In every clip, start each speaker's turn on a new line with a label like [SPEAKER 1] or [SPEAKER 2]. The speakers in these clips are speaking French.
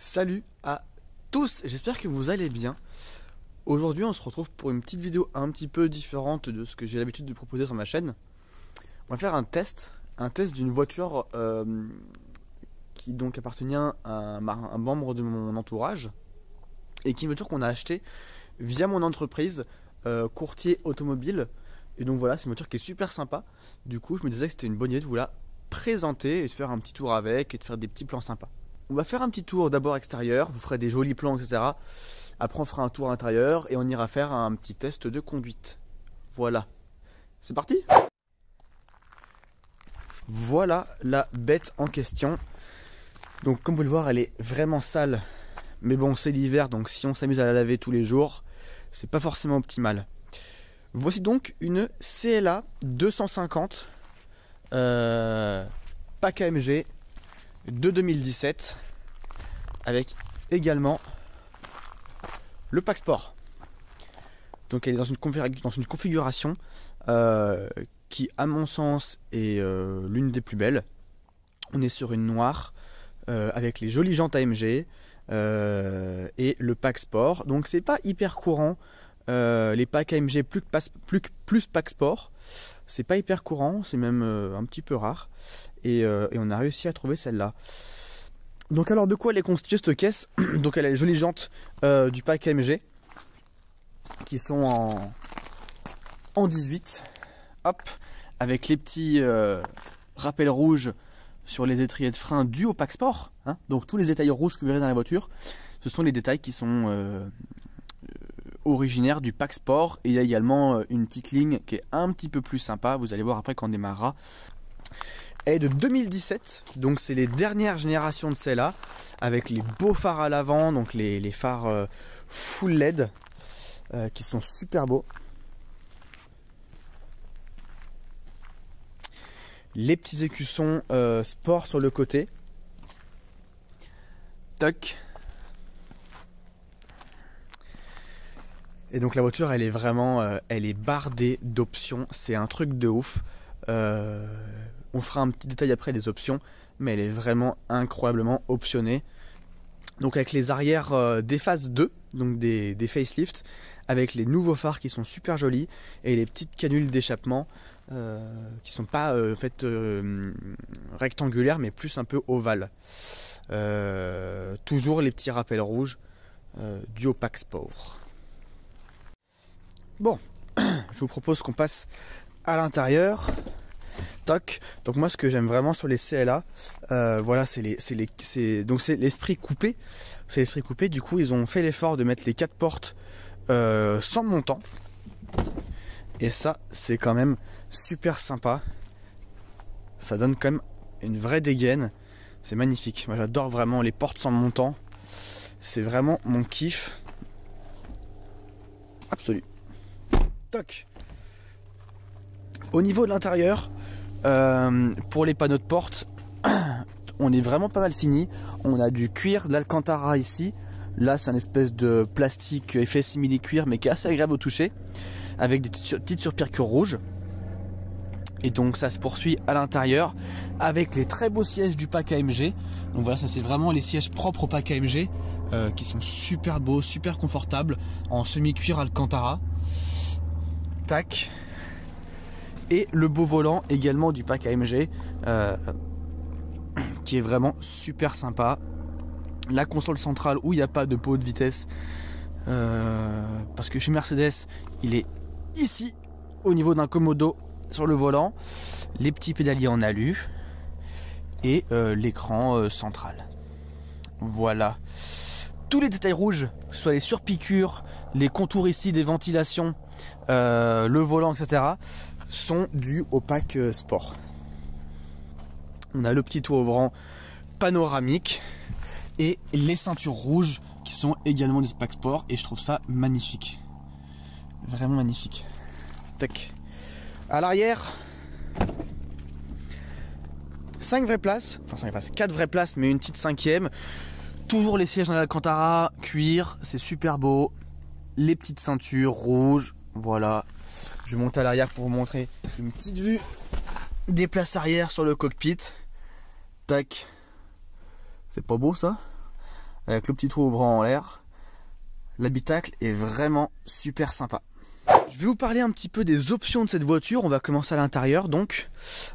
[SPEAKER 1] Salut à tous, j'espère que vous allez bien. Aujourd'hui on se retrouve pour une petite vidéo un petit peu différente de ce que j'ai l'habitude de proposer sur ma chaîne. On va faire un test d'une voiture qui donc appartenait à un membre de mon entourage et qui est une voiture qu'on a achetée via mon entreprise courtier automobile. Et donc voilà, c'est une voiture qui est super sympa. Du coup je me disais que c'était une bonne idée de vous la présenter et de faire un petit tour avec et de faire des petits plans sympas. On va faire un petit tour d'abord extérieur, vous ferez des jolis plans, etc. Après on fera un tour intérieur et on ira faire un petit test de conduite. Voilà, c'est parti. Voilà la bête en question. Donc comme vous le voyez, elle est vraiment sale. Mais bon, c'est l'hiver, donc si on s'amuse à la laver tous les jours, c'est pas forcément optimal. Voici donc une CLA 250 pack AMG de 2017 avec également le pack sport. Donc elle est dans une configuration qui à mon sens est l'une des plus belles. On est sur une noire avec les jolies jantes AMG et le pack sport. Donc c'est pas hyper courant les packs AMG plus pack sport. C'est pas hyper courant, c'est même un petit peu rare. Et on a réussi à trouver celle-là. Donc alors de quoi elle est constituée cette caisse? Donc elle a les jolies jantes du pack AMG qui sont en 18. Hop, avec les petits rappels rouges sur les étriers de frein dus au pack sport. Hein. Donc tous les détails rouges que vous verrez dans la voiture, ce sont les détails qui sont originaires du pack sport. Et il y a également une petite ligne qui est un petit peu plus sympa. Vous allez voir après quand on démarrera. Elle est de 2017, donc c'est les dernières générations de celle-là, avec les beaux phares à l'avant, donc les phares full LED, qui sont super beaux. Les petits écussons sport sur le côté. Toc. Et donc la voiture, elle est vraiment, elle est bardée d'options, c'est un truc de ouf. On fera un petit détail après des options, mais elle est vraiment incroyablement optionnée. Donc avec les arrières des phases 2, donc des facelifts, avec les nouveaux phares qui sont super jolis et les petites canules d'échappement qui sont pas rectangulaires mais plus un peu ovales. Toujours les petits rappels rouges du au pack sport. Bon, je vous propose qu'on passe à l'intérieur. Toc. Donc moi ce que j'aime vraiment sur les CLA, voilà, c'est l'esprit coupé. C'est l'esprit coupé. Du coup ils ont fait l'effort de mettre les 4 portes sans montant. Et ça c'est quand même super sympa. Ça donne quand même une vraie dégaine. C'est magnifique. Moi j'adore vraiment les portes sans montant. C'est vraiment mon kiff absolu. Toc. Au niveau de l'intérieur, pour les panneaux de porte, on est vraiment pas mal fini. On a du cuir, de l'Alcantara ici. Là c'est un espèce de plastique effet simili cuir mais qui est assez agréable au toucher, avec des petites surpiqûres rouges. Et donc ça se poursuit à l'intérieur avec les très beaux sièges du pack AMG. Donc voilà, ça c'est vraiment les sièges propres au pack AMG qui sont super beaux, super confortables, en semi-cuir Alcantara. Tac. Et le beau volant également du pack AMG qui est vraiment super sympa. La console centrale où il n'y a pas de pot de vitesse parce que chez Mercedes il est ici au niveau d'un commodo sur le volant. Les petits pédaliers en alu et l'écran central. Voilà. Tous les détails rouges, soit les surpiqûres, les contours ici des ventilations, le volant, etc. sont dus au pack sport. On a le petit toit ouvrant panoramique et les ceintures rouges qui sont également des pack sport et je trouve ça magnifique. Vraiment magnifique. Tac. À l'arrière, 5 vraies places, enfin 5 vraies places, 4 vraies places mais une petite 5e. Toujours les sièges dans l'Alcantara, cuir, c'est super beau. Les petites ceintures rouges, voilà. Je vais monter à l'arrière pour vous montrer une petite vue des places arrière sur le cockpit. Tac. C'est pas beau ça? avec le petit trou ouvrant en l'air. L'habitacle est vraiment super sympa. Je vais vous parler un petit peu des options de cette voiture. On va commencer à l'intérieur donc.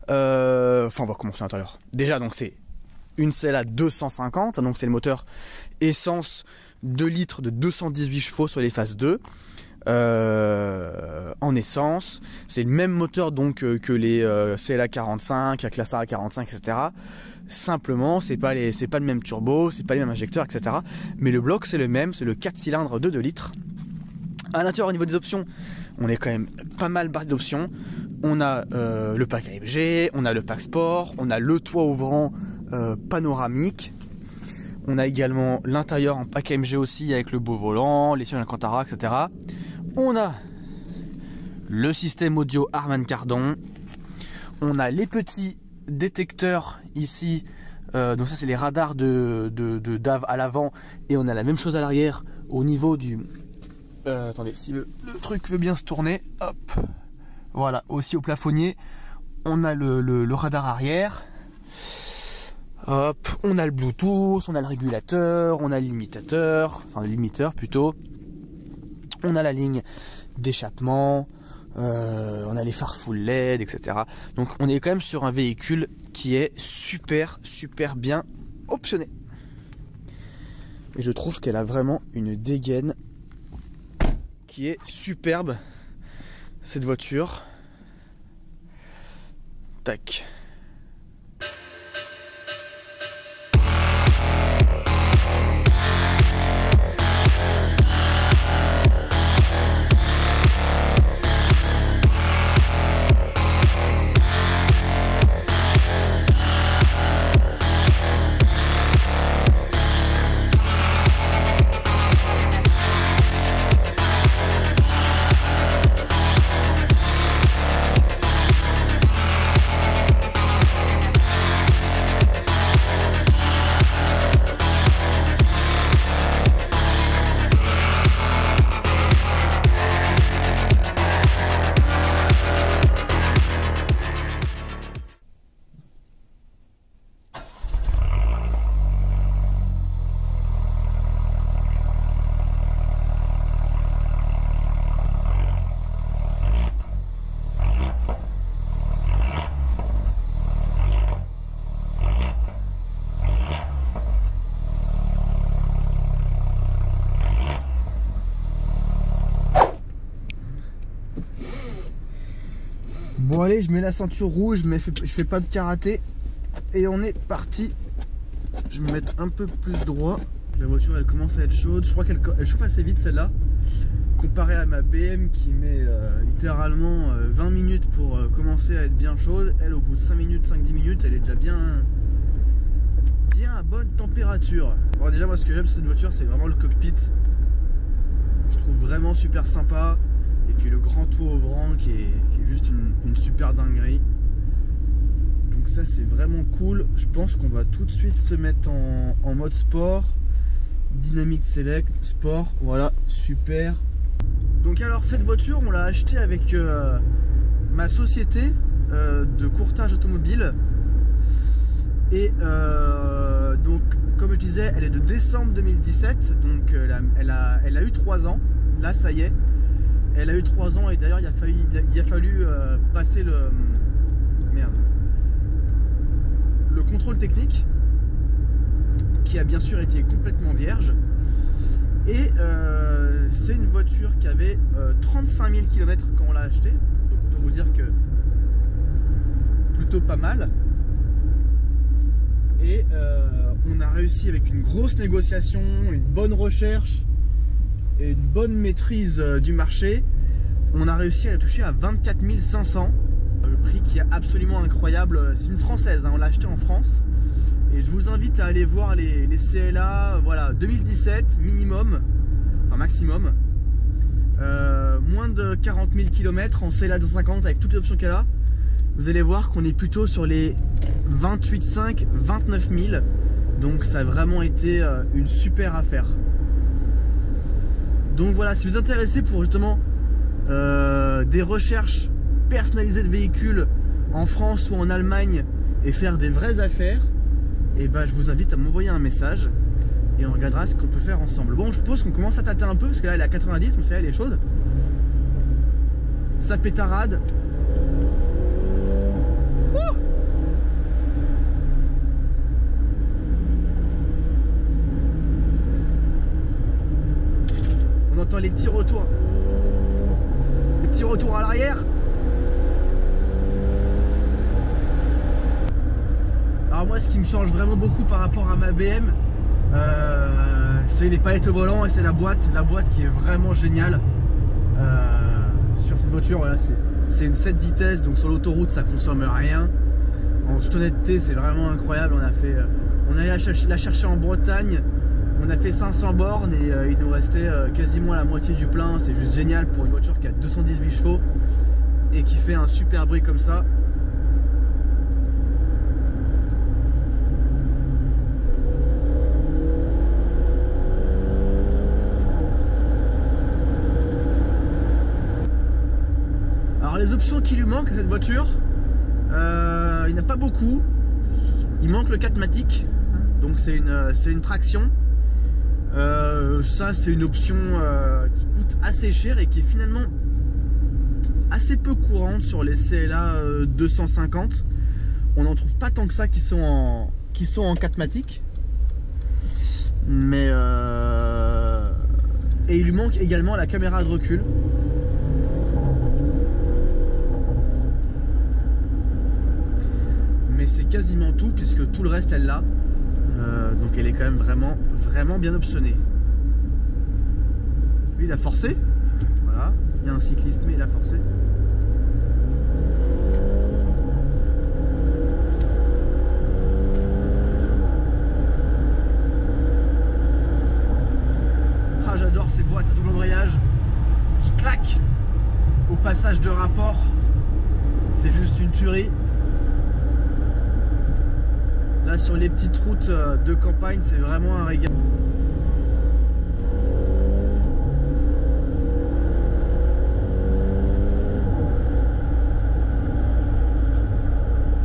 [SPEAKER 1] Enfin on va commencer à l'intérieur. Déjà donc c'est une selle à 250, donc c'est le moteur essence 2 litres de 218 chevaux sur les phases 2. En essence, c'est le même moteur donc que les CLA 45, la classe A 45, etc. Simplement, c'est pas le même turbo, c'est pas les mêmes injecteurs, etc. Mais le bloc c'est le même, c'est le 4 cylindres de 2 litres. À l'intérieur, au niveau des options, on est quand même pas mal barré d'options. On a le pack AMG, on a le pack sport, on a le toit ouvrant panoramique. On a également l'intérieur en pack AMG aussi avec le beau volant, les sièges Alcantara, etc. On a le système audio Harman Kardon. On a les petits détecteurs ici. Donc ça c'est les radars de DAF à l'avant. Et on a la même chose à l'arrière au niveau du... attendez, si le truc veut bien se tourner. Hop. Voilà, aussi au plafonnier. On a le radar arrière. Hop, on a le Bluetooth, on a le régulateur, on a le limitateur, enfin le limiteur plutôt. On a la ligne d'échappement, on a les phares full LED, etc. Donc on est quand même sur un véhicule qui est super bien optionné. Et je trouve qu'elle a vraiment une dégaine qui est superbe, cette voiture. Tac. Bon allez, je mets la ceinture rouge, mais je fais pas de karaté. Et on est parti. Je vais me mettre un peu plus droit. La voiture elle commence à être chaude. Je crois qu'elle chauffe assez vite celle-là. Comparé à ma BM qui met littéralement 20 minutes pour commencer à être bien chaude. Elle au bout de 5 minutes, 5-10 minutes, elle est déjà bien à bonne température. Bon déjà moi ce que j'aime sur cette voiture c'est vraiment le cockpit. Je trouve vraiment super sympa. Et puis le grand toit ouvrant qui est juste une super dinguerie. Donc ça c'est vraiment cool. Je pense qu'on va tout de suite se mettre en mode sport. Dynamic Select, sport, voilà, super. Donc alors cette voiture on l'a achetée avec ma société de courtage automobile. Et donc comme je disais elle est de décembre 2017. Donc elle a eu 3 ans. Là ça y est. Elle a eu 3 ans et d'ailleurs il a fallu passer le contrôle technique qui a bien sûr été complètement vierge. Et c'est une voiture qui avait 35 000 km quand on l'a achetée. Donc autant vous dire que plutôt pas mal. Et on a réussi avec une grosse négociation, une bonne recherche et une bonne maîtrise du marché, on a réussi à la toucher à 24 500. Le prix qui est absolument incroyable. C'est une française, hein, on l'a acheté en France. Et je vous invite à aller voir les CLA, voilà, 2017 minimum, enfin maximum. Moins de 40 000 km en CLA 250 avec toutes les options qu'elle a. Vous allez voir qu'on est plutôt sur les 28,5, 29 000. Donc ça a vraiment été une super affaire. Donc voilà, si vous êtes intéressé pour justement des recherches personnalisées de véhicules en France ou en Allemagne et faire des vraies affaires, et ben je vous invite à m'envoyer un message et on regardera ce qu'on peut faire ensemble. Bon, je suppose qu'on commence à tâter un peu parce que là elle est à 90, donc ça elle est chaude. Ça pétarade. Ouh, on entend les petits retours. Les petits retours à l'arrière. Alors moi ce qui me change vraiment beaucoup par rapport à ma BM, c'est les palettes au volant et c'est la boîte qui est vraiment géniale sur cette voiture. Voilà, c'est une 7 vitesses, donc sur l'autoroute ça consomme rien. En toute honnêteté c'est vraiment incroyable. On allait la chercher en Bretagne, on a fait 500 bornes et il nous restait quasiment la moitié du plein. C'est juste génial pour une voiture qui a 218 chevaux et qui fait un super bruit comme ça. Alors les options qui lui manquent à cette voiture, il n'y en a pas beaucoup. Il manque le 4MATIC, donc c'est une traction. Ça c'est une option qui coûte assez cher et qui est finalement assez peu courante sur les CLA 250. On n'en trouve pas tant que ça qui sont en 4MATIC. Mais et il lui manque également la caméra de recul. Mais c'est quasiment tout puisque tout le reste elle l'a. Donc elle est quand même vraiment bien optionnée. Lui il a forcé. Voilà, il y a un cycliste mais il a forcé. Ah j'adore ces boîtes à double embrayage qui claquent au passage de rapport. C'est juste une tuerie. Là sur les petites routes de campagne c'est vraiment un régal.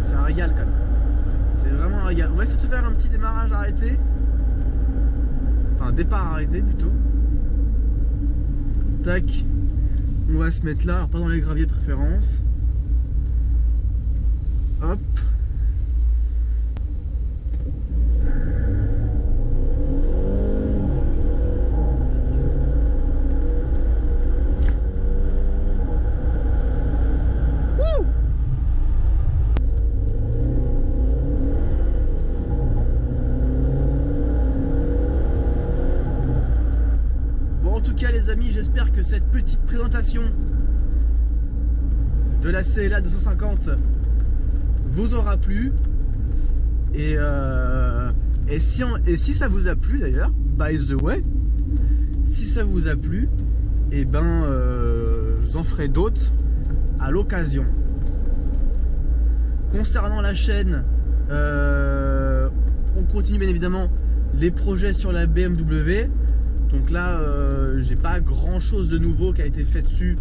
[SPEAKER 1] C'est un régal quand même. C'est vraiment un régal. On va essayer de se faire un petit démarrage arrêté. Enfin un départ arrêté plutôt. Tac. On va se mettre là, alors pas dans les graviers de préférence. Hop. Les amis, j'espère que cette petite présentation de la CLA 250 vous aura plu et si ça vous a plu d'ailleurs, by the way, si ça vous a plu, et ben je vous en ferai d'autres à l'occasion. Concernant la chaîne, on continue bien évidemment les projets sur la BMW. Donc là, j'ai pas grand chose de nouveau qui a été fait dessus,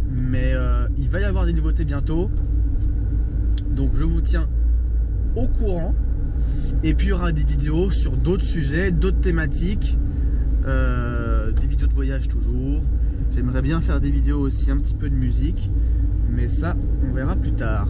[SPEAKER 1] mais il va y avoir des nouveautés bientôt. Donc je vous tiens au courant. Et puis il y aura des vidéos sur d'autres sujets, d'autres thématiques, des vidéos de voyage toujours. J'aimerais bien faire des vidéos aussi un petit peu de musique, mais ça, on verra plus tard.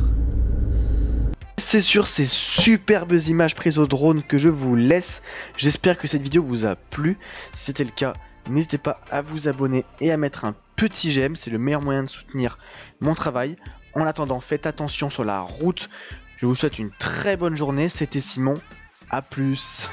[SPEAKER 1] C'est sur ces superbes images prises au drone que je vous laisse. J'espère que cette vidéo vous a plu. Si c'était le cas, n'hésitez pas à vous abonner et à mettre un petit j'aime. C'est le meilleur moyen de soutenir mon travail. En attendant, faites attention sur la route. Je vous souhaite une très bonne journée. C'était Simon. À plus.